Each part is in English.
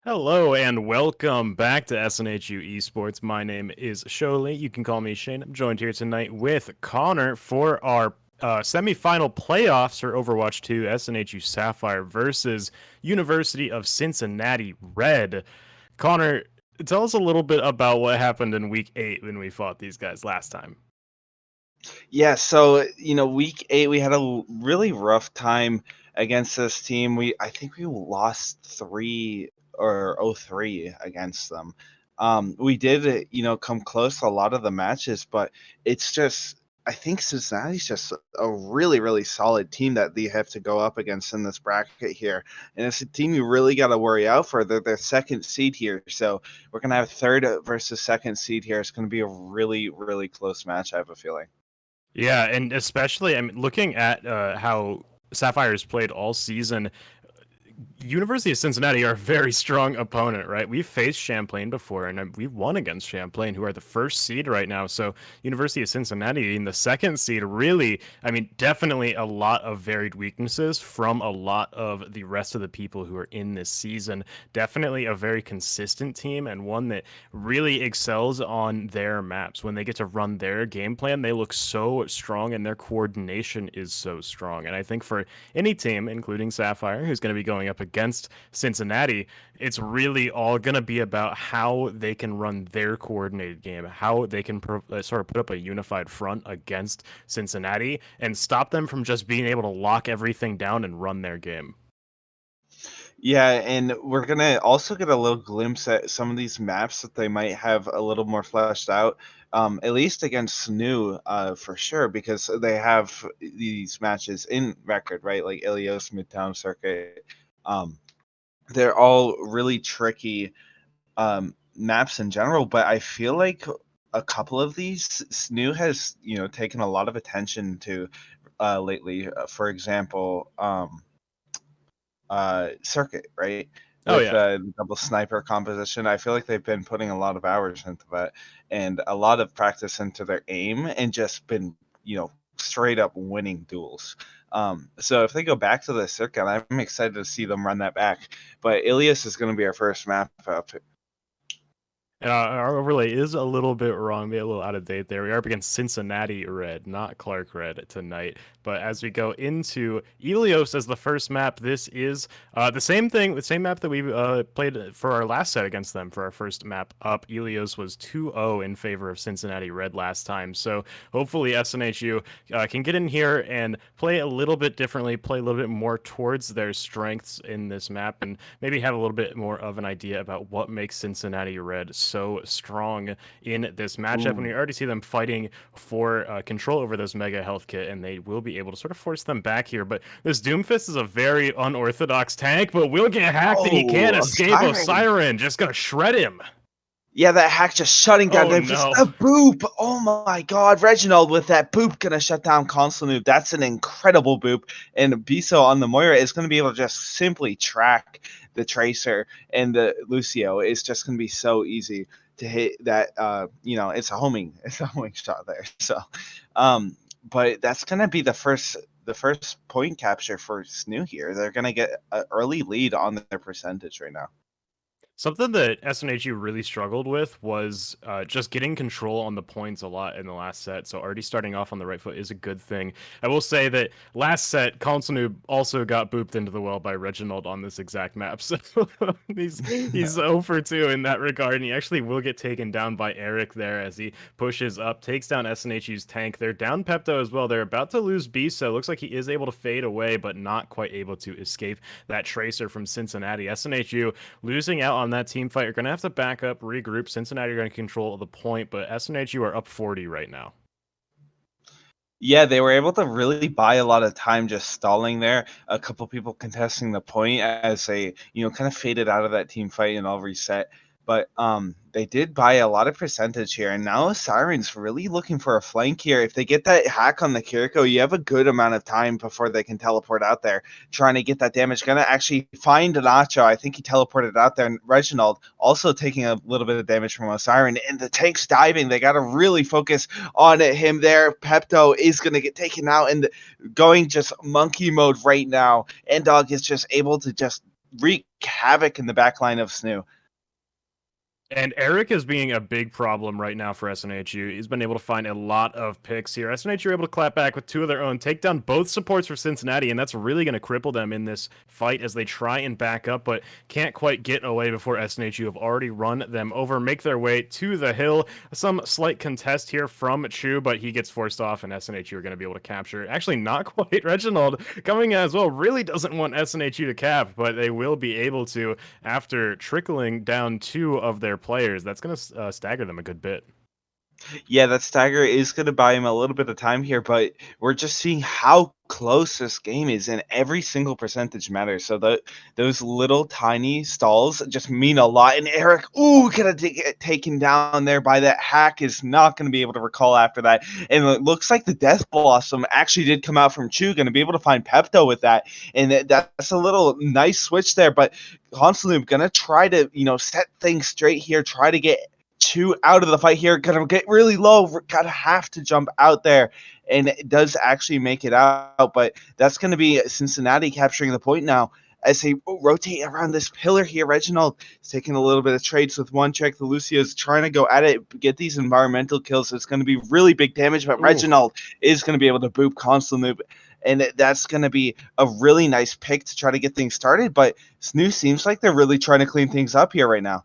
Hello and welcome back to SNHU Esports. My name is Sholey. You can call me Shane. I'm joined here tonight with Connor for our semifinal playoffs for Overwatch 2 SNHU Sapphire versus University of Cincinnati Red. Connor, tell us a little bit about what happened in week 8 when we fought these guys last time. Yeah, so week 8 we had a really rough time against this team. I think we lost 3 against them. We did come close to a lot of the matches, but it's just I think Cincinnati's just a really, really solid team that they have to go up against in this bracket here. And it's a team you really got to worry out for. They're their second seed here. So we're going to have third versus second seed here. It's going to be a really, really close match, I have a feeling. Yeah, and especially, I mean, looking at how Sapphires played all season, University of Cincinnati are a very strong opponent, right? We've faced Champlain before, and we've won against Champlain, who are the first seed right now. So University of Cincinnati in the second seed, really, I mean, definitely a lot of varied weaknesses from a lot of the rest of the people who are in this season. Definitely a very consistent team and one that really excels on their maps. When they get to run their game plan, they look so strong, and their coordination is so strong. And I think for any team, including Sapphire, who's going to be going up against Cincinnati, it's really all going to be about how they can run their coordinated game, how they can sort of put up a unified front against Cincinnati and stop them from just being able to lock everything down and run their game. Yeah, and we're gonna also get a little glimpse at some of these maps that they might have a little more fleshed out, at least against SNHU, for sure, because they have these matches in record, right? Like Ilios, Midtown Circuit. Um, they're all really tricky maps in general, but I feel like a couple of these SNHU has taken a lot of attention to lately. For example, circuit, right? Oh With yeah. the double sniper composition, I feel like they've been putting a lot of hours into that and a lot of practice into their aim and just been, straight up winning duels. So if they go back to the circuit, I'm excited to see them run that back. But Ilias is going to be our first map up. And our overlay is a little bit wrong, maybe a little out of date there. We are up against Cincinnati Red, not Clark Red tonight. But as we go into Ilios as the first map, this is the same thing, the same map that we played for our last set against them for our first map up. Ilios was 2-0 in favor of Cincinnati Red last time. So hopefully SNHU can get in here and play a little bit differently, play a little bit more towards their strengths in this map, and maybe have a little bit more of an idea about what makes Cincinnati Red so strong in this matchup. And we already see them fighting for control over this mega health kit, and they will be able to sort of force them back here. But this Doomfist is a very unorthodox tank, but will get hacked, and he can't Oh, escape. Osiren just gonna shred him. yeah, that hack just shutting down Oh Doomfist. no. A boop! Oh my god, Reginald with that boop gonna shut down Console Noob. That's an incredible boop. And Biso on the Moira is gonna be able to just simply track the Tracer, and the Lucio is just gonna be so easy to hit that. It's a homing shot there. So, but that's gonna be the first point capture for SNHU here. They're gonna get an early lead on their percentage right now. Something that SNHU really struggled with was just getting control on the points a lot in the last set. So already starting off on the right foot is a good thing. I will say that last set, Consonu also got booped into the well by Reginald on this exact map. So he's 0 for 2 in that regard, and he actually will get taken down by Eric there as he pushes up, takes down SNHU's tank. They're down Pepto as well. They're about to lose B, so looks like he is able to fade away, but not quite able to escape that Tracer from Cincinnati. SNHU losing out on that team fight. You're going to have to back up, regroup. Cincinnati are going to control the point, but SNHU are up 40 right now. Yeah, they were able to really buy a lot of time just stalling there. A couple people contesting the point as they, kind of faded out of that team fight and all reset. But they did buy a lot of percentage here, and now Siren's really looking for a flank here. If they get that hack on the Kiriko, you have a good amount of time before they can teleport out there, trying to get that damage. Gonna actually find Nacho. I think he teleported out there, and Reginald also taking a little bit of damage from Siren. And the tank's diving. They got to really focus on him there. Pepto is gonna get taken out and going just monkey mode right now. And Dog is just able to just wreak havoc in the back line of SNHU. And Eric is being a big problem right now for SNHU. He's been able to find a lot of picks here. SNHU are able to clap back with 2 of their own, take down both supports for Cincinnati, and that's really going to cripple them in this fight as they try and back up, but can't quite get away before SNHU have already run them over, make their way to the hill. Some slight contest here from Chu, but he gets forced off, and SNHU are going to be able to capture. Actually, not quite. Reginald coming as well really doesn't want SNHU to cap, but they will be able to after trickling down 2 of their players. That's going to stagger them a good bit. Yeah, that stagger is going to buy him a little bit of time here, but we're just seeing how close this game is, and every single percentage matters. So those little tiny stalls just mean a lot. And Eric, gonna get taken down there by that hack, is not going to be able to recall after that. And it looks like the Death Blossom actually did come out from Chu, going to be able to find Pepto with that. And that's a little nice switch there, but Constantly going to try to, set things straight here, try to get Chu out of the fight here. Gonna get really low. Gotta have to jump out there, and it does actually make it out. But that's going to be Cincinnati capturing the point now as they rotate around this pillar here. Reginald is taking a little bit of trades with one check. The Lucio is trying to go at it, get these environmental kills. So it's going to be really big damage, but Reginald is going to be able to boop constantly. And that's going to be a really nice pick to try to get things started. But SNHU seems like they're really trying to clean things up here right now.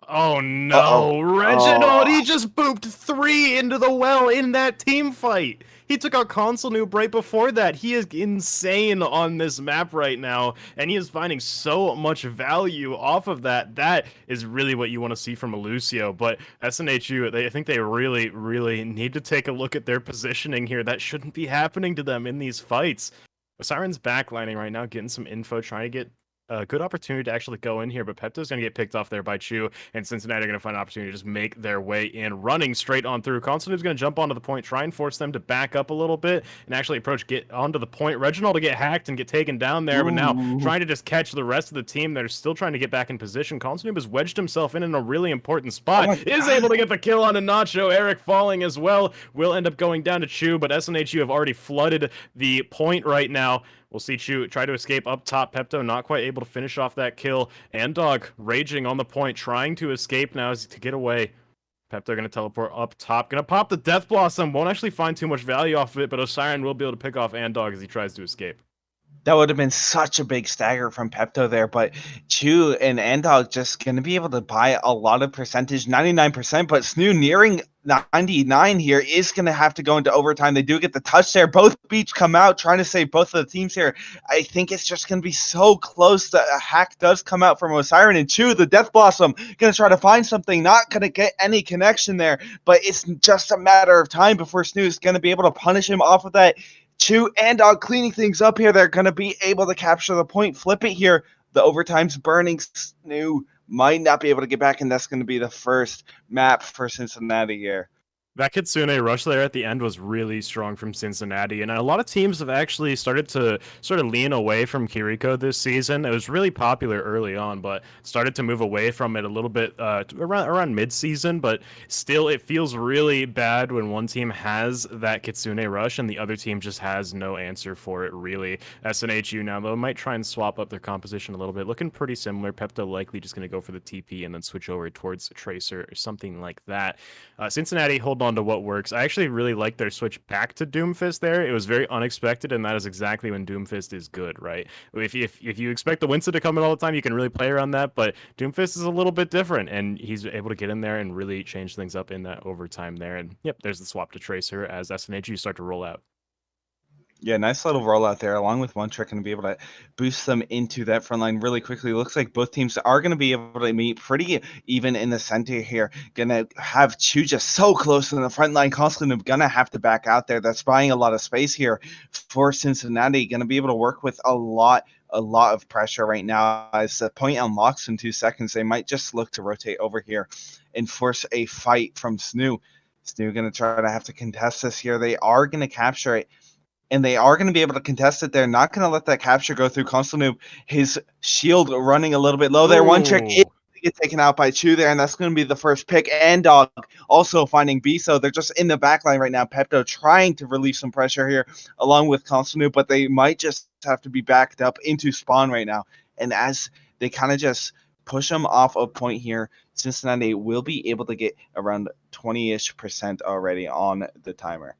Oh no, Reginald, he just booped 3 into the well in that team fight. He took out Console Noob right before that. He is insane on this map right now, and he is finding so much value off of that. That is really what you want to see from a Lucio, but SNHU, I think they really, really need to take a look at their positioning here. That shouldn't be happening to them in these fights. Siren's backlining right now, getting some info, trying to get a good opportunity to actually go in here, but Pepto's going to get picked off there by Chu, and Cincinnati are going to find an opportunity to just make their way in, running straight on through. Constantine's going to jump onto the point, try and force them to back up a little bit, and actually get onto the point. Reginald to get hacked and get taken down there, but now trying to just catch the rest of the team that are still trying to get back in position. Constantine has wedged himself in a really important spot, is able to get the kill on a Nacho. Eric falling as well, will end up going down to Chu, but SNHU have already flooded the point right now. We'll see Chu try to escape up top. Pepto not quite able to finish off that kill. And Dog raging on the point, trying to escape now to get away. Pepto going to teleport up top. Going to pop the Death Blossom. Won't actually find too much value off of it, but Osiren will be able to pick off Andog as he tries to escape. That would have been such a big stagger from Pepto there, but Chu and Andog just going to be able to buy a lot of percentage, 99%, but SNHU nearing 99 here is going to have to go into overtime. They do get the touch there. Both beats come out trying to save both of the teams here. I think it's just going to be so close that a hack does come out from Osiren, and Chu, the Death Blossom, going to try to find something, not going to get any connection there, but it's just a matter of time before SNHU is going to be able to punish him off of that. Chu and Dog cleaning things up here. They're going to be able to capture the point, flip it here. The overtime's burning. SNHU might not be able to get back, and that's going to be the first map for Cincinnati here. That Kitsune rush there at the end was really strong from Cincinnati, and a lot of teams have actually started to sort of lean away from Kiriko this season. It was really popular early on, but started to move away from it a little bit around mid-season, but still it feels really bad when one team has that Kitsune rush and the other team just has no answer for it, really. SNHU now, though, might try and swap up their composition a little bit, looking pretty similar. Pepto likely just going to go for the TP and then switch over towards Tracer or something like that. Cincinnati hold on to what works. I actually really like their switch back to Doomfist there. It was very unexpected, and that is exactly when Doomfist is good, right? If you expect the Winston to come in all the time, you can really play around that, but Doomfist is a little bit different, and he's able to get in there and really change things up in that overtime there. And yep, there's the swap to Tracer as SNHU start to roll out. Yeah, nice little rollout there, along with one trick, and be able to boost them into that front line really quickly. Looks like both teams are going to be able to meet pretty even in the center here. Going to have Chu just so close to the front line. Constantly going to have to back out there. That's buying a lot of space here for Cincinnati. Going to be able to work with a lot of pressure right now. As the point unlocks in 2 seconds, they might just look to rotate over here and force a fight from SNHU. SNHU going to try to have to contest this here. They are going to capture it, and they are going to be able to contest it. They're not going to let that capture go through. Constantine, his shield running a little bit low there. One trick is get taken out by Chu there, and that's going to be the first pick. And Dog also finding B, so they're just in the back line right now. Pepto trying to relieve some pressure here along with Constantine, but they might just have to be backed up into spawn right now. And as they kind of just push them off a point here, Cincinnati will be able to get around 20-ish% already on the timer.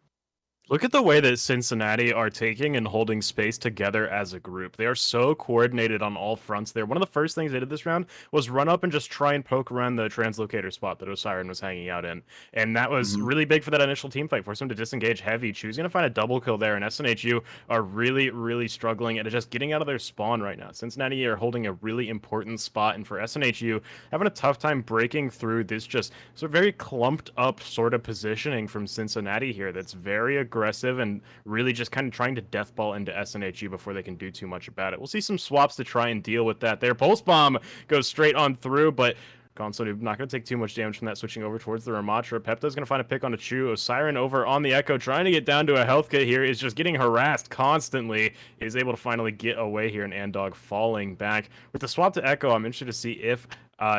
Look at the way that Cincinnati are taking and holding space together as a group. They are so coordinated on all fronts there. One of the first things they did this round was run up and just try and poke around the translocator spot that Osiren was hanging out in. And that was really big for that initial team fight, forcing them to disengage heavy, choosing to find a double kill there. And SNHU are really, really struggling at just getting out of their spawn right now. Cincinnati are holding a really important spot, and for SNHU, having a tough time breaking through this just sort of very clumped up sort of positioning from Cincinnati here that's very aggressive and really just kind of trying to deathball into SNHU before they can do too much about it. We'll see some swaps to try and deal with that there. Pulse Bomb goes straight on through, but Gonzo not going to take too much damage from that, switching over towards the Ramatra. Pepto's going to find a pick on a Chu. Osiren over on the Echo, trying to get down to a health kit here, is just getting harassed constantly. Is able to finally get away here, and Andog falling back. With the swap to Echo, I'm interested to see if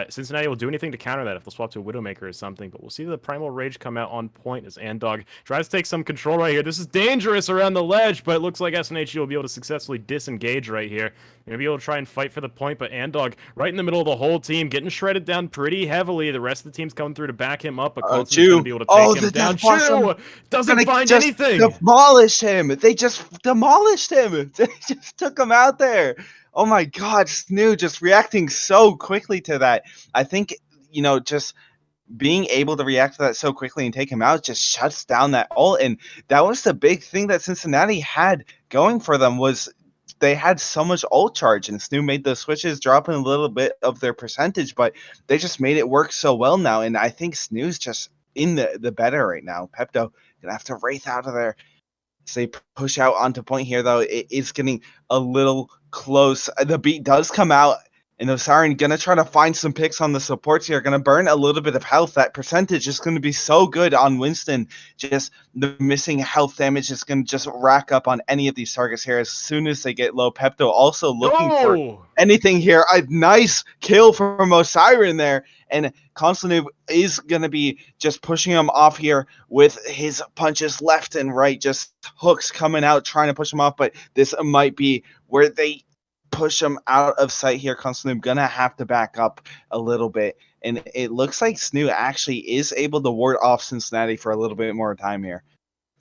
Cincinnati will do anything to counter that, if they'll swap to a Widowmaker or something, but we'll see the Primal Rage come out on point as Andog tries to take some control right here. This is dangerous around the ledge, but it looks like SNHU will be able to successfully disengage right here. They're going to be able to try and fight for the point, but Andog right in the middle of the whole team, getting shredded down pretty heavily. The rest of the team's coming through to back him up, but Constance's going to be able to take him down. Chu doesn't find anything! Demolish him! They just demolished him! They just took him out there! Oh my god, SNHU just reacting so quickly to that. I think, just being able to react to that so quickly and take him out just shuts down that ult. And that was the big thing that Cincinnati had going for them, was they had so much ult charge, and SNHU made those switches, dropping a little bit of their percentage, but they just made it work so well now. And I think SNHU's just in the better right now. Pepto gonna have to Wraith out of there. So they push out onto point here, though. It is getting a little close. The beat does come out, and Osiren gonna try to find some picks on the supports here. Gonna burn a little bit of health. That percentage is gonna be so good on Winston. Just the missing health damage is gonna just rack up on any of these targets here as soon as they get low. Pepto also looking for anything here. A nice kill from Osiren there. And Constantine is going to be just pushing him off here with his punches left and right, just hooks coming out, trying to push him off. But this might be where they push him out of sight here. Constantine going to have to back up a little bit. And it looks like SNHU actually is able to ward off Cincinnati for a little bit more time here.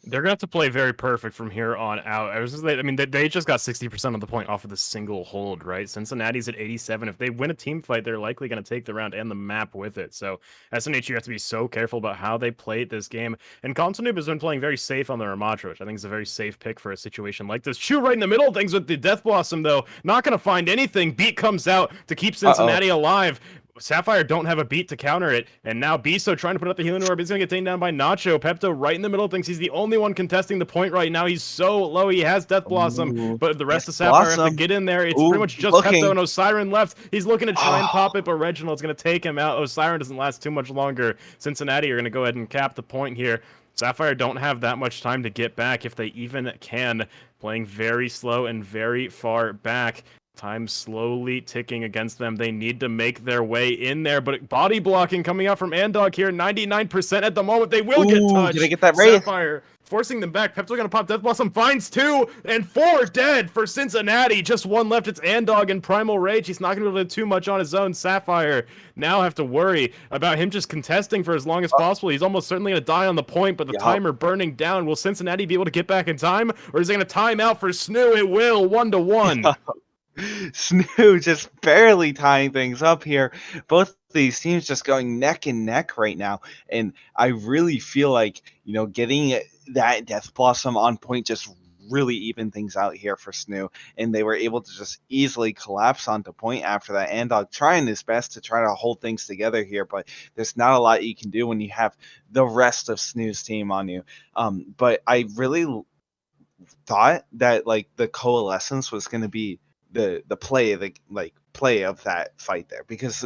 They're going to have to play very perfect from here on out. They just got 60% of the point off of the single hold, right? Cincinnati's at 87. If they win a team fight, they're likely going to take the round and the map with it. So SNHU have to be so careful about how they play this game. And Constanube has been playing very safe on the Ramatra, which I think is a very safe pick for a situation like this. Chu right in the middle of things with the Death Blossom, though. Not going to find anything. Beat comes out to keep Cincinnati alive. Sapphire don't have a beat to counter it, and now Biso trying to put up the healing orb. He's going to get taken down by Nacho. Pepto right in the middle thinks he's the only one contesting the point right now. He's so low. He has Death Blossom, but the rest of Sapphire have to get in there. It's pretty much just Pepto and Osiren left. He's looking to try and pop it, but Reginald's going to take him out. Osiren doesn't last too much longer. Cincinnati are going to go ahead and cap the point here. Sapphire don't have that much time to get back if they even can. Playing very slow and very far back. Time slowly ticking against them. They need to make their way in there, but body blocking coming out from Andog here. 99% at the moment. They will get touched. Did I get that Wraith? Sapphire forcing them back. Pepto's gonna pop Death Blossom. Finds 2 and 4 dead for Cincinnati. Just one left. It's Andog and Primal Rage. He's not gonna be able to do too much on his own. Sapphire now have to worry about him just contesting for as long as possible. He's almost certainly gonna die on the point, but the timer burning down. Will Cincinnati be able to get back in time, or is it gonna time out for SNHU? It will. 1-1. SNHU just barely tying things up here. Both these teams just going neck and neck right now. And I really feel like, getting that Death Blossom on point just really even things out here for SNHU. And they were able to just easily collapse onto point after that. Andog trying his best to try to hold things together here, but there's not a lot you can do when you have the rest of SNHU's team on you. But I really thought that the Coalescence was going to be the play of that fight there, because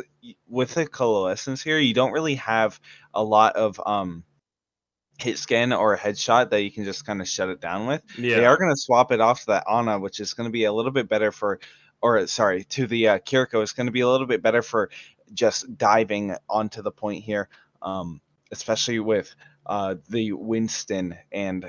with the Coalescence here, you don't really have a lot of hit scan or a headshot that you can just kind of shut it down with. They are going to swap it off to that Ana, which is going to be a little bit better to the Kiriko. It's going to be a little bit better for just diving onto the point here, especially with the Winston and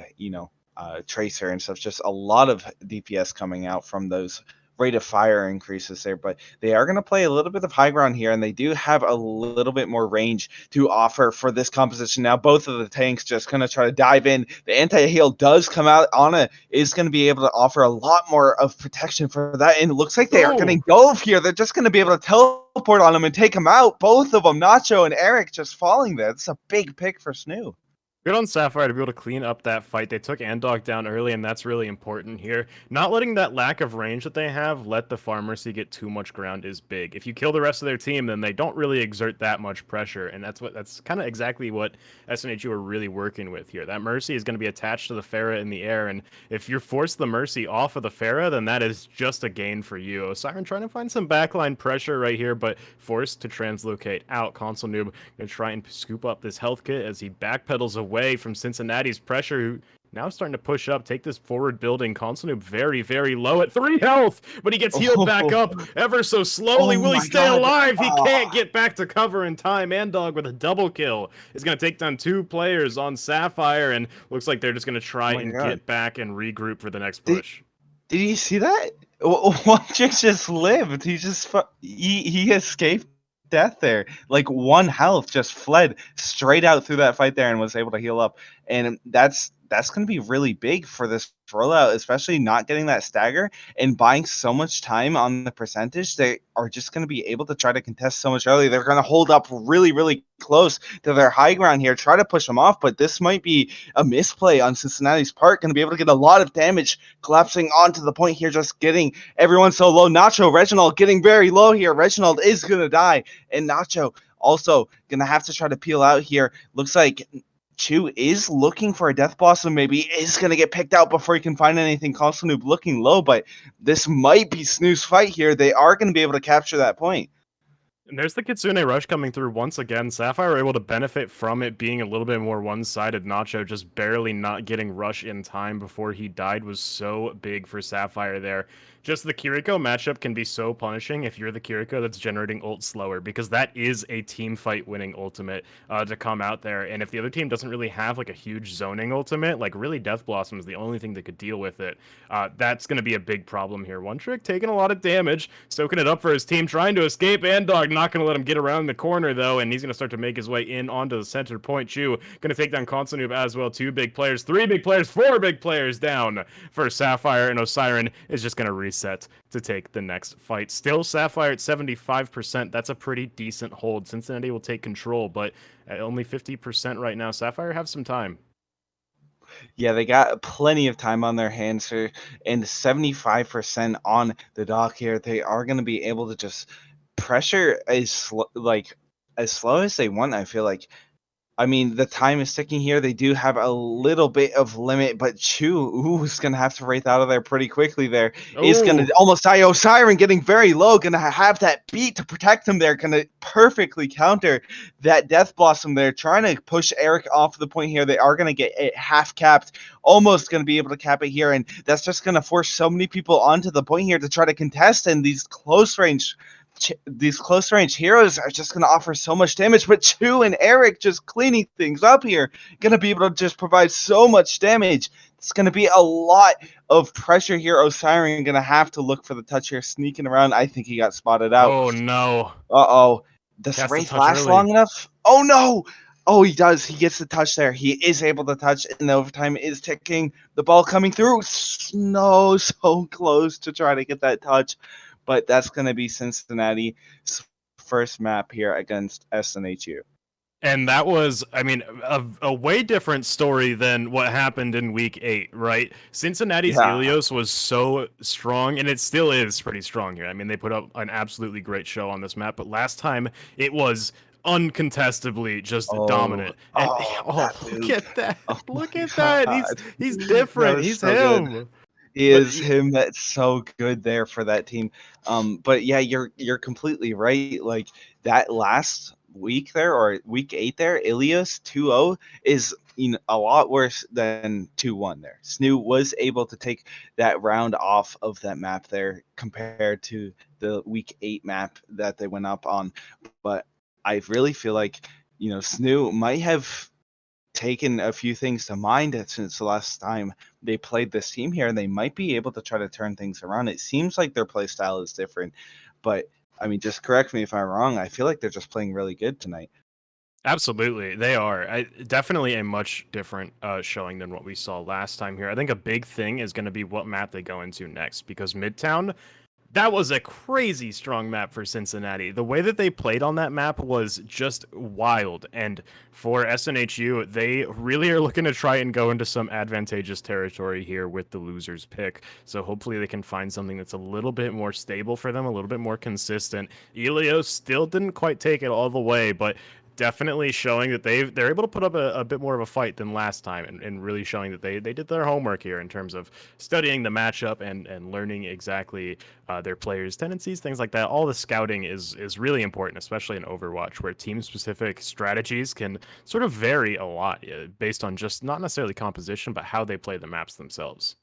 Tracer and stuff. Just a lot of DPS coming out from those rate of fire increases there. But they are going to play a little bit of high ground here, and they do have a little bit more range to offer for this composition. Now, both of the tanks just going to try to dive in. The anti-heal does come out. Ana is going to be able to offer a lot more of protection for that, and it looks like they are going to go here. They're just going to be able to teleport on him and take him out. Both of them, Nacho and Eric, just falling there. It's a big pick for SNHU. Good on Sapphire to be able to clean up that fight. They took Andog down early, and that's really important here. Not letting that lack of range that they have let the Pharmacy get too much ground is big. If you kill the rest of their team, then they don't really exert that much pressure, and that's kind of exactly what SNHU are really working with here. That Mercy is going to be attached to the Pharah in the air, and if you force the Mercy off of the Pharah, then that is just a gain for you. Osiren trying to find some backline pressure right here, but forced to translocate out. Console Noob going to try and scoop up this health kit as he backpedals away from Cincinnati's pressure, who now starting to push up, take this forward building. Console Noob very, very low at 3 health, but he gets healed back up ever so slowly. Will he stay alive? He can't get back to cover in time. Andog with a double kill is going to take down 2 players on Sapphire, and looks like they're just going to try and get back and regroup for the next push. Did you see that? One chick just lived. He just he escaped death there. Like 1 health, just fled straight out through that fight there and was able to heal up. And that's going to be really big for this rollout, especially not getting that stagger and buying so much time on the percentage. They are just going to be able to try to contest so much early. They're going to hold up really, really close to their high ground here, try to push them off, but this might be a misplay on Cincinnati's part. Going to be able to get a lot of damage collapsing onto the point here, just getting everyone so low. Nacho, Reginald getting very low here. Reginald is going to die, and Nacho also going to have to try to peel out here. Looks like Chu is looking for a Death Blossom, maybe is going to get picked out before he can find anything. Console Noob looking low, but this might be SNHU's fight here. They are going to be able to capture that point. And there's the Kitsune Rush coming through once again. Sapphire were able to benefit from it being a little bit more one-sided. Nacho just barely not getting Rush in time before he died was so big for Sapphire there. Just the Kiriko matchup can be so punishing if you're the Kiriko that's generating ult slower, because that is a team fight winning ultimate to come out there. And if the other team doesn't really have like a huge zoning ultimate, like really Death Blossom is the only thing that could deal with it, that's going to be a big problem here. One Trick taking a lot of damage, soaking it up for his team, trying to escape. Andog not going to let him get around the corner though, and he's going to start to make his way in onto the center point. Chu going to take down Console Noob as well. 2 big players, 3 big players, 4 big players down for Sapphire, and Osiren is just going to reset to take the next fight. Still Sapphire at 75%. That's a pretty decent hold. Cincinnati will take control, but at only 50% right now, Sapphire have some time. Yeah, they got plenty of time on their hands here, and 75% on the dock here. They are going to be able to just pressure as slow as they want, I feel like. I mean, the time is ticking here. They do have a little bit of limit, but Chu is going to have to wraith out of there pretty quickly there. Is going to almost die. Osiren getting very low. Going to have that beat to protect him there. Going to perfectly counter that Death Blossom there. Trying to push Eric off the point here. They are going to get it half capped. Almost going to be able to cap it here. And that's just going to force so many people onto the point here to try to contest. And these close range heroes are just going to offer so much damage, but Chu and Eric just cleaning things up here, going to be able to just provide so much damage. It's going to be a lot of pressure here. Osiren going to have to look for the touch here, sneaking around. I think he got spotted out. Oh no. Uh-oh. Does Wraith last long enough? Oh no. Oh, he does. He gets the touch there. He is able to touch, and the overtime is ticking. The ball coming through. So close to try to get that touch. But that's going to be Cincinnati's first map here against SNHU. And that was, I mean, a way different story than what happened in week 8, right? Cincinnati's Ilios was so strong, and it still is pretty strong here. I mean, they put up an absolutely great show on this map, but last time it was uncontestably just dominant. And look at that. Look at that. He's different. He's him. Good. He is him. That's so good there for that team. But yeah, you're completely right. Like that last week there, or week 8 there, Ilios 2-0 is a lot worse than 2-1 there. SNHU was able to take that round off of that map there compared to the week 8 map that they went up on. But I really feel like SNHU might have taken a few things to mind since the last time they played this team here, and they might be able to try to turn things around. It seems like their play style is different, but I mean, just correct me if I'm wrong. I feel like they're just playing really good tonight. Absolutely, they are. Definitely a much different showing than what we saw last time here. I think a big thing is going to be what map they go into next because Midtown, that was a crazy strong map for Cincinnati. The way that they played on that map was just wild. And for SNHU, they really are looking to try and go into some advantageous territory here with the loser's pick. So hopefully they can find something that's a little bit more stable for them, a little bit more consistent. Elios still didn't quite take it all the way, but definitely showing that they're able to put up a bit more of a fight than last time, and really showing that they did their homework here in terms of studying the matchup and learning exactly their players' tendencies, things like that. All the scouting is really important, especially in Overwatch, where team-specific strategies can sort of vary a lot based on just not necessarily composition, but how they play the maps themselves.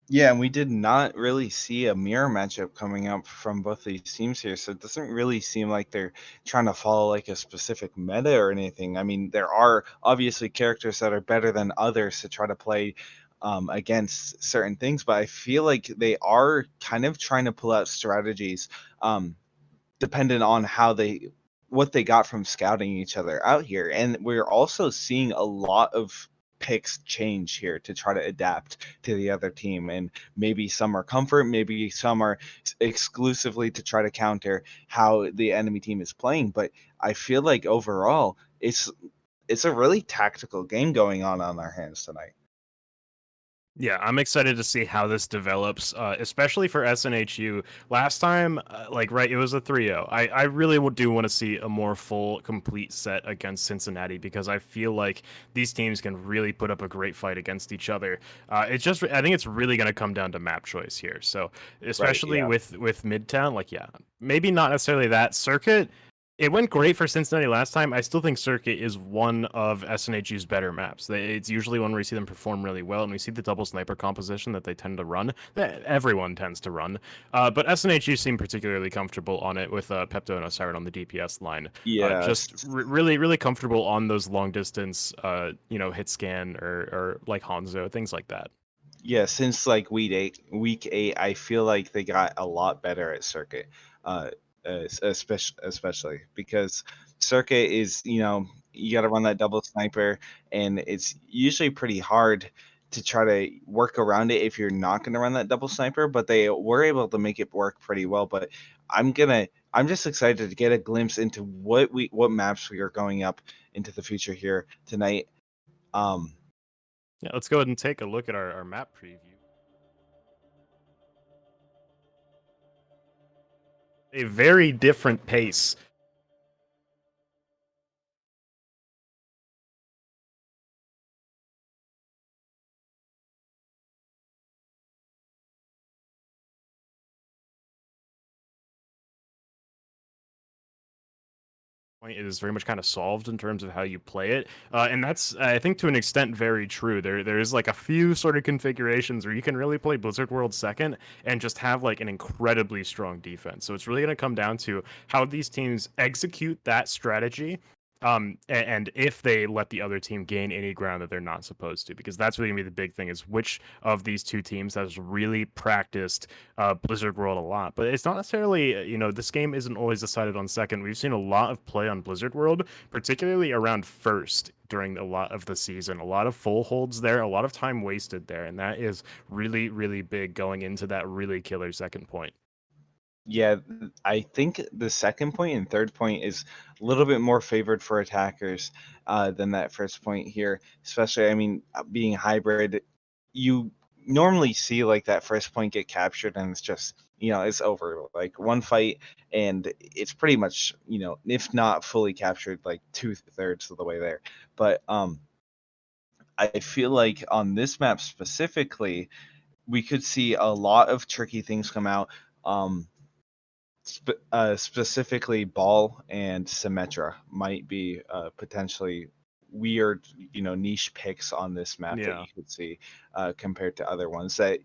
Yeah, and we did not really see a mirror matchup coming up from both these teams here, so it doesn't really seem like they're trying to follow like a specific meta or anything. I mean, there are obviously characters that are better than others to try to play against certain things, but I feel like they are kind of trying to pull out strategies um, dependent on how they what they got from scouting each other out here. And we're also seeing a lot of picks change here to try to adapt to the other team. And maybe some are comfort, maybe some are exclusively to try to counter how the enemy team is playing. But I feel like overall it's a really tactical game going on our hands tonight. Yeah, I'm excited to see how this develops, especially for SNHU. Last time, like, right, it was a 3-0. I really do want to see a more full, complete set against Cincinnati because I feel like these teams can really put up a great fight against each other. I think it's really going to come down to map choice here. So, Right. especially Yeah. with Midtown, like, yeah, maybe not necessarily that circuit. It went great for Cincinnati last time. I still think Circuit is one of SNHU's better maps. It's usually one where we see them perform really well, and we see the double sniper composition that they tend to run, that everyone tends to run. But SNHU seem particularly comfortable on it with Pepto and Osiris on the DPS line. Yeah. Just really, really comfortable on those long distance, hit scan or like Hanzo, things like that. Yeah, since like week eight, I feel like they got a lot better at circuit, uh, especially because circuit is you got to run that double sniper, and it's usually pretty hard to try to work around it if you're not going to run that double sniper. But they were able to make it work pretty well. But I'm just excited to get a glimpse into what maps we are going up into the future here tonight. Um, Yeah, let's go ahead and take a look at our map preview. A very different pace point is very much kind of solved in terms of how you play it, and that's I think to an extent very true. There's like a few sort of configurations where you can really play Blizzard World second and just have like an incredibly strong defense. So it's really going to come down to how these teams execute that strategy. And if they let the other team gain any ground that they're not supposed to, because that's really gonna be the big thing is which of these two teams has really practiced Blizzard World a lot. But it's not necessarily, this game isn't always decided on second. We've seen a lot of play on Blizzard World, particularly around first during a lot of the season. A lot of full holds there, a lot of time wasted there. And that is really, really big going into that really killer second point. Yeah, I think the second point and third point is a little bit more favored for attackers than that first point here. Especially, I mean, being hybrid, you normally see like that first point get captured and it's just, it's over. Like one fight and it's pretty much, if not fully captured, like 2/3 of the way there. But I feel like on this map specifically, we could see a lot of tricky things come out. Specifically, Ball and Symmetra might be potentially weird, niche picks on this map that Yeah. you could see compared to other ones that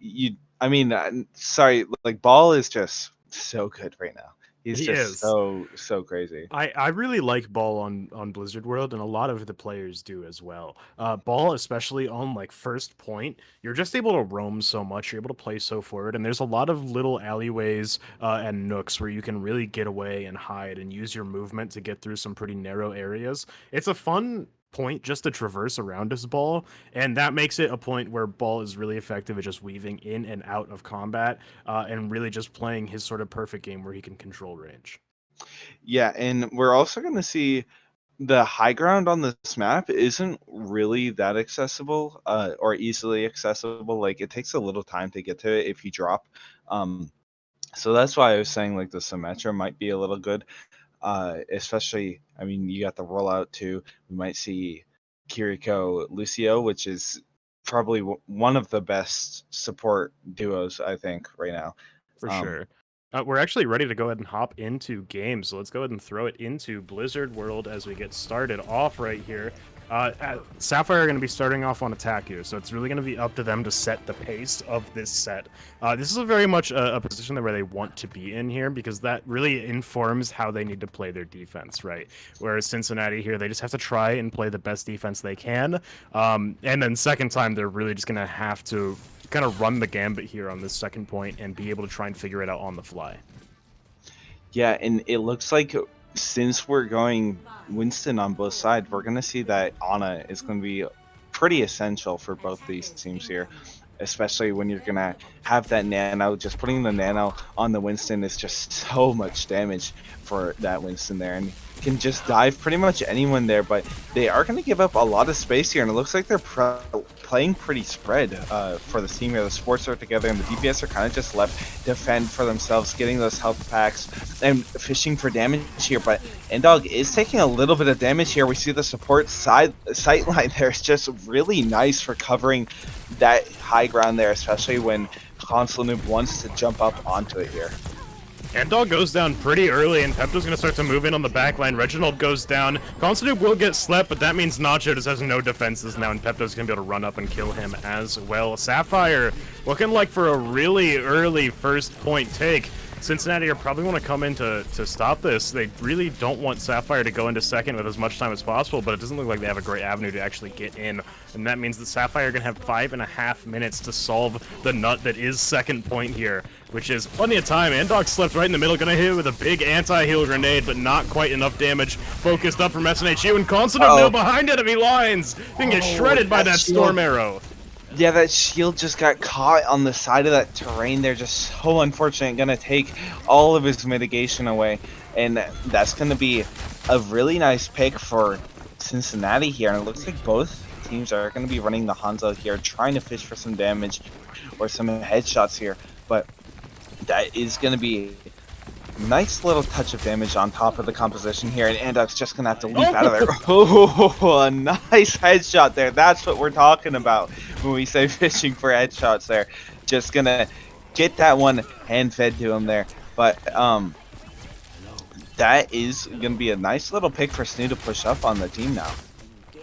I mean, sorry, like Ball is just so good right now. He's He just is. so crazy. I really like Ball on Blizzard World, and a lot of the players do as well. Ball, especially on like first point, you're just able to roam so much. You're able to play so forward, and there's a lot of little alleyways and nooks where you can really get away and hide and use your movement to get through some pretty narrow areas. It's a fun point just to traverse around as Ball, and that makes it a point where Ball is really effective at just weaving in and out of combat and really just playing his sort of perfect game where he can control range. Yeah, and we're also going to see the high ground on this map isn't really that accessible or easily accessible. Like it takes a little time to get to it if you drop. Um, so that's why I was saying like the Symmetra might be a little good, especially. I mean, you got the rollout too. We might see Kiriko Lucio, which is probably one of the best support duos I think right now. For Um, sure. We're actually ready to go ahead and hop into games, so let's go ahead and throw it into Blizzard World as we get started off right here. Sapphire are going to be starting off on attack here, so it's really going to be up to them to set the pace of this set. This is a very much a position where they want to be in here because that really informs how they need to play their defense, right? Whereas Cincinnati here, they just have to try and play the best defense they can. And then second time, they're really just going to have to kind of run the gambit here on this second point and be able to try and figure it out on the fly. Yeah, and it looks like since we're going Winston on both sides, we're going to see that Ana is going to be pretty essential for both these teams here, especially when you're going to have that nano. Just putting the nano on the Winston is just so much damage for that Winston there, and can just dive pretty much anyone there, but they are going to give up a lot of space here, and it looks like they're playing pretty spread for the team here. The sports are together, and the DPS are kind of just left defend for themselves, getting those health packs and fishing for damage here, but Ndog is taking a little bit of damage here. We see the support sight line there is just really nice for covering that high ground there, especially when Console Noob wants to jump up onto it here. Dog goes down pretty early, and Pepto's going to start to move in on the back line. Reginald goes down. Constantine will get slept, but that means Nacho just has no defenses now, and Pepto's going to be able to run up and kill him as well. Sapphire looking like for a really early first point take. Cincinnati are probably want to come in to stop this. They really don't want Sapphire to go into second with as much time as possible, but it doesn't look like they have a great avenue to actually get in. And that means that Sapphire are going to have 5.5 minutes to solve the nut that is second point here, which is plenty of time. Andog slept right in the middle, going to hit with a big anti-heal grenade, but not quite enough damage. Focused up from SNHU, and Constant now behind enemy lines. Can get shredded by that Storm Arrow. Yeah, that shield just got caught on the side of that terrain there. Just so unfortunate. Gonna take all of his mitigation away. And that's gonna be a really nice pick for Cincinnati here. And it looks like both teams are gonna be running the Hanzo here, trying to fish for some damage or some headshots here. But that is gonna be a nice little touch of damage on top of the composition here. And Andog's just gonna have to leap out of there. Oh, a nice headshot there. That's what we're talking about when we say fishing for headshots there. Just gonna get that one hand fed to him there. But that is gonna be a nice little pick for SNHU to push up on the team now.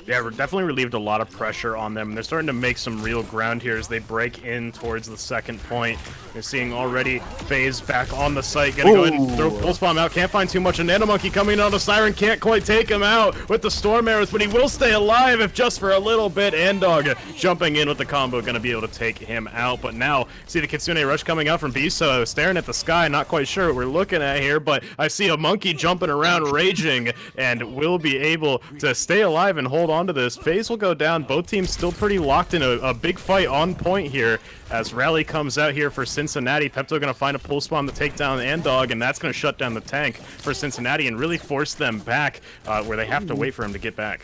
Yeah, we're definitely relieved a lot of pressure on them. They're starting to make some real ground here as they break in towards the second point. You're seeing already FaZe back on the site. Gonna go ahead and throw Pulse Bomb out. Can't find too much. A Nano Monkey coming out of Siren. Can't quite take him out with the Storm Arrows, but he will stay alive if just for a little bit. Andog jumping in with the combo, gonna be able to take him out. But now, see the Kitsune Rush coming out from Biso, staring at the sky. Not quite sure what we're looking at here, but I see a monkey jumping around, raging, and will be able to stay alive and hold on to this. FaZe will go down. Both teams still pretty locked in a big fight on point here as Rally comes out here for Cincinnati. Pepto going to find a Pulse Bomb to take down Andog, and that's going to shut down the tank for Cincinnati and really force them back where they have to wait for him to get back.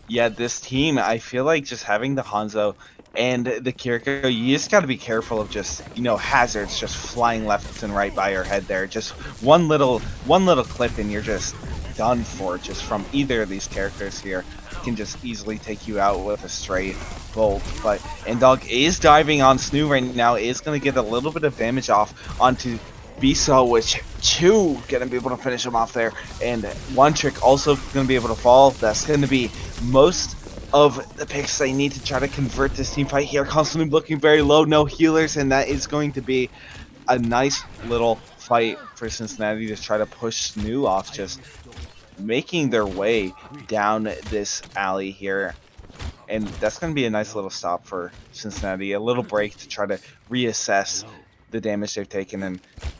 Yeah, this team, I feel like just having the Hanzo and the Kiriko, you just got to be careful of just, hazards just flying left and right by your head there. Just one little clip and you're just done for just from either of these characters here. Can just easily take you out with a straight bolt. But Ndog is diving on SNHU right now, is going to get a little bit of damage off onto Biso, which Chu gonna be able to finish him off there, and One Trick also gonna be able to fall. That's gonna be most of the picks they need to try to convert this team fight here. Constantly looking very low, no healers, and that is going to be a nice little fight for Cincinnati to try to push SNHU off, just making their way down this alley here. And that's going to be a nice little stop for Cincinnati, a little break to try to reassess the damage they've taken and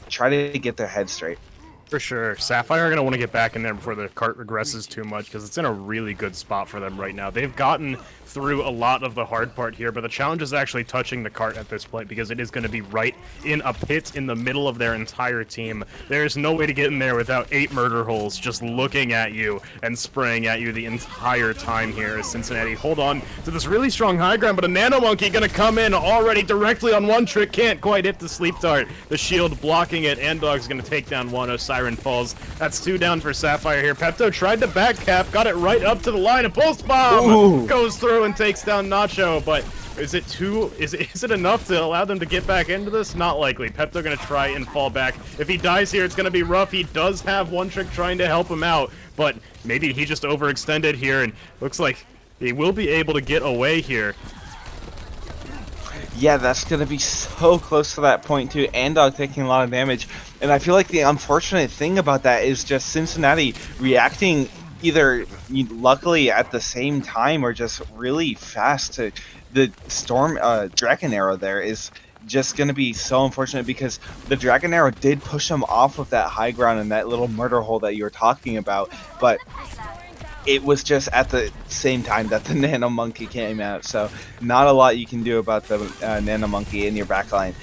try to get their head straight. For sure. Sapphire are going to want to get back in there before the cart regresses too much, because it's in a really good spot for them right now. They've gotten through a lot of the hard part here, but the challenge is actually touching the cart at this point, because it is going to be right in a pit in the middle of their entire team. There's no way to get in there without 8 murder holes just looking at you and spraying at you the entire time here as Cincinnati hold on to this really strong high ground, but a Nano Monkey going to come in already directly on one trick, can't quite hit the sleep dart. The shield blocking it, and Dog's going to take down one. Siren falls. That's 2 down for Sapphire here. Pepto tried to back cap, got it right up to the line, and Pulse Bomb goes through and takes down Nacho, but is it enough to allow them to get back into this? Not likely. Pepto gonna try and fall back. If he dies here, it's gonna be rough. He does have one trick trying to help him out, but maybe he just overextended here, and looks like he will be able to get away here. Yeah, that's going to be so close to that point, too. Andog taking a lot of damage. And I feel like the unfortunate thing about that is just Cincinnati reacting either luckily at the same time or just really fast to the Storm Dragon Arrow there is just going to be so unfortunate, because the Dragon Arrow did push him off of that high ground and that little murder hole that you were talking about. But it was just at the same time that the Nano Monkey came out, so not a lot you can do about the Nano Monkey in your backline.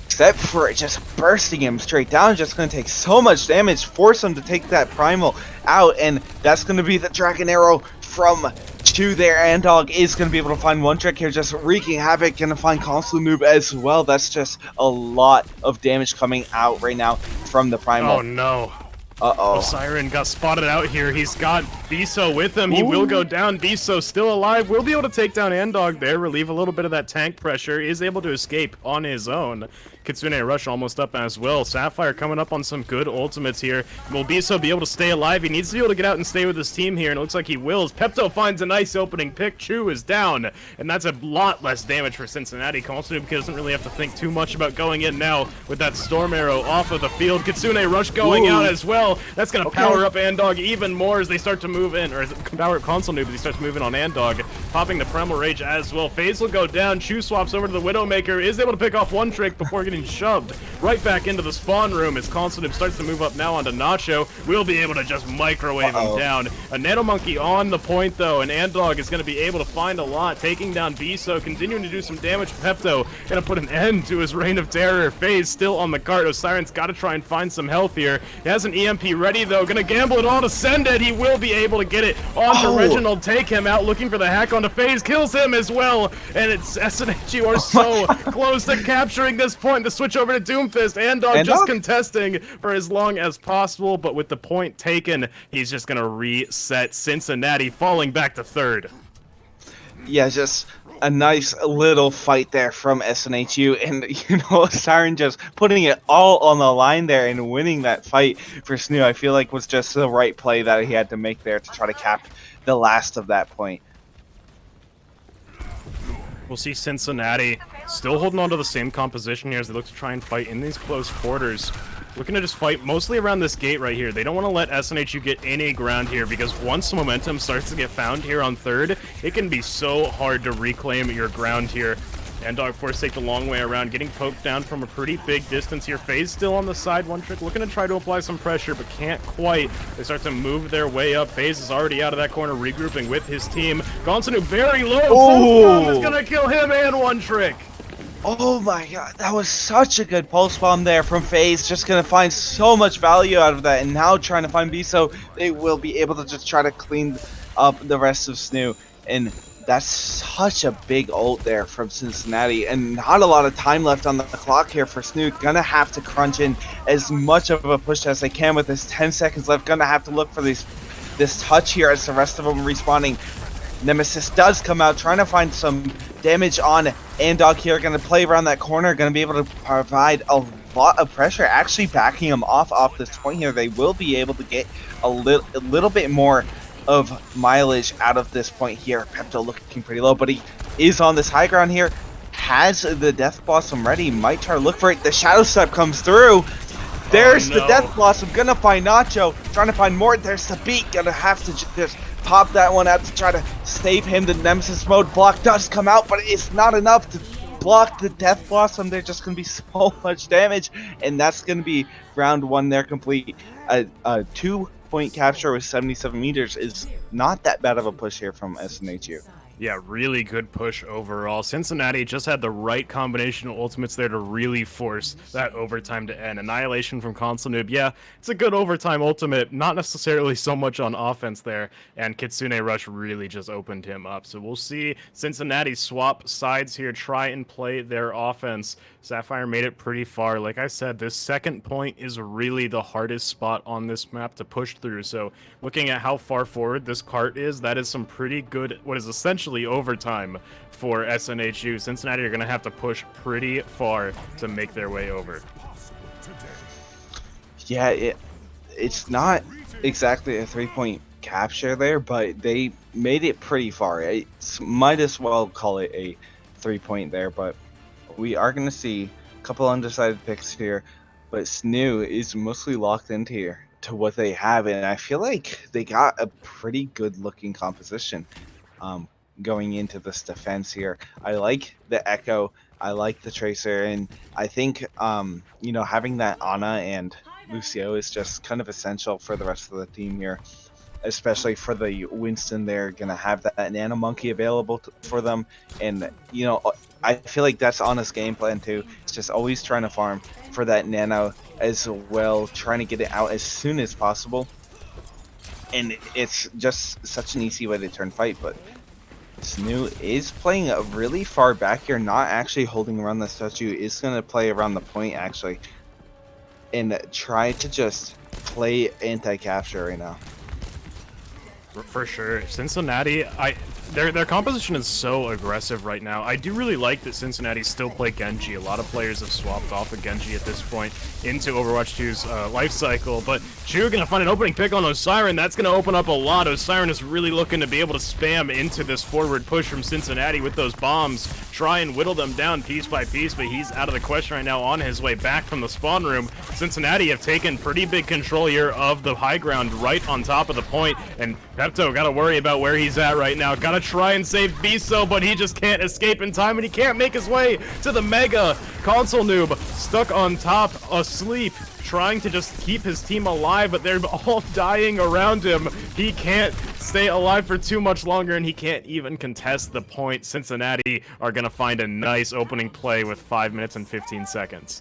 Except for it just bursting him straight down, just going to take so much damage, force him to take that Primal out, and that's going to be the Dragon Arrow from Chu there. Andog is going to be able to find one trick here, just wreaking havoc, going to find Console Noob as well. That's just a lot of damage coming out right now from the Primal. Oh no. Uh-oh. Siren got spotted out here. He's got Biso with him. He will go down. Biso still alive. Will be able to take down Andog there, relieve a little bit of that tank pressure. Is able to escape on his own. Kitsune Rush almost up as well. Sapphire coming up on some good ultimates here. Will Biso be able to stay alive? He needs to be able to get out and stay with his team here, and it looks like he will. Pepto finds a nice opening pick. Chu is down, and that's a lot less damage for Cincinnati. Console doesn't really have to think too much about going in now with that Storm Arrow off of the field. Kitsune Rush going out as well. That's going to power up Andog even more as they start to move in, or power up Console Noob as he starts moving on Andog. Popping the Primal Rage as well. FaZe will go down. Chu swaps over to the Widowmaker. Is able to pick off one trick before getting shoved right back into the spawn room as Console Noob starts to move up now onto Nacho. We'll be able to just microwave him down. A Nano Monkey on the point though, and Andog is going to be able to find a lot, taking down Biso, continuing to do some damage. Pepto going to put an end to his reign of terror. FaZe still on the cart. Osiren's got to try and find some health here. He has an EMP ready though, going to gamble it all to send it. He will be able to get it onto Reginald, take him out, looking for the hack onto FaZe, kills him as well, and it's SNHU are so close to capturing this point. The switch over to Doomfist. Andog just contesting for as long as possible, but with the point taken, he's just going to reset. Cincinnati falling back to third. Yeah, just a nice little fight there from SNHU, and you know, Siren just putting it all on the line there and winning that fight for SNHU, I feel like was just the right play that he had to make there to try to cap the last of that point. We'll see Cincinnati still holding on to the same composition here as they look to try and fight in these close quarters. Looking to just fight mostly around this gate right here. They don't want to let SNHU get any ground here, because once momentum starts to get found here on third, it can be so hard to reclaim your ground here. Andog force take the long way around, getting poked down from a pretty big distance here. FaZe still on the side, one trick, looking to try to apply some pressure, but can't quite. They start to move their way up. FaZe is already out of that corner, regrouping with his team. Gonsonu very low. Pulse Bomb is gonna kill him, and one trick. Oh my god, that was such a good pulse bomb there from FaZe. Just gonna find so much value out of that, and now trying to find Biso, they will be able to just try to clean up the rest of SNHU. And that's such a big ult there from Cincinnati, and not a lot of time left on the clock here for SNHU. Gonna have to crunch in as much of a push as they can with this 10 seconds left. Gonna have to look for this touch here as the rest of them respawning. Nemesis does come out, trying to find some damage on Andog here. Gonna play around that corner, gonna be able to provide a lot of pressure, actually backing him off this point here. They will be able to get a little bit more of mileage out of this point here. Pepto looking pretty low, but he is on this high ground here. Has the Death Blossom ready, might try to look for it. The Shadow Step comes through. There's Oh, the no. Death Blossom, gonna find Nacho, trying to find more. There's the beat, gonna have to just pop that one out to try to save him. The Nemesis mode block does come out, but it's not enough to block the Death Blossom. There's just gonna be so much damage, and that's gonna be round 1 there complete. A 2-point capture with 77 meters is not that bad of a push here from SNHU. Yeah, really good push overall. Cincinnati just had the right combination of ultimates there to really force that overtime to end. Annihilation from Console Noob, yeah, it's a good overtime ultimate, not necessarily so much on offense there, and Kitsune Rush really just opened him up. So we'll see Cincinnati swap sides here, try and play their offense. Sapphire made it pretty far. Like I said, this second point is really the hardest spot on this map to push through. So looking at how far forward this cart is, that is some pretty good, what is essentially overtime for SNHU. Cincinnati are going to have to push pretty far to make their way over. Yeah, it's not exactly a 3-point capture there, but they made it pretty far. Might as well call it a 3-point there, but we are going to see a couple undecided picks here, but SNHU is mostly locked into here to what they have, and I feel like they got a pretty good looking composition going into this defense here. I like the Echo, I like the Tracer, and I think you know, having that Ana and Lucio is just kind of essential for the rest of the team here, especially for the Winston. They're gonna have that Nano Monkey available for them, and you know, I feel like that's Ana's game plan too. It's just always trying to farm for that Nano as well, trying to get it out as soon as possible, and it's just such an easy way to turn fight. But SNHU is playing a really far back here, not actually holding around the statue, is going to play around the point actually, and try to just play anti-capture right now. For sure. Cincinnati, their composition is so aggressive right now. I do really like that Cincinnati still play Genji. A lot of players have swapped off of Genji at this point into Overwatch 2's life cycle, but Chu gonna find an opening pick on Osiren. That's gonna open up a lot. Osiren is really looking to be able to spam into this forward push from Cincinnati with those bombs, try and whittle them down piece by piece, but he's out of the question right now on his way back from the spawn room. Cincinnati have taken pretty big control here of the high ground right on top of the point, and Pepto gotta worry about where he's at right now. Gotta try and save Biso, but he just can't escape in time, and he can't make his way to the Mega. Console Noob stuck on top, asleep, trying to just keep his team alive, but they're all dying around him. He can't stay alive for too much longer, and he can't even contest the point. Cincinnati are gonna find a nice opening play with 5 minutes and 15 seconds.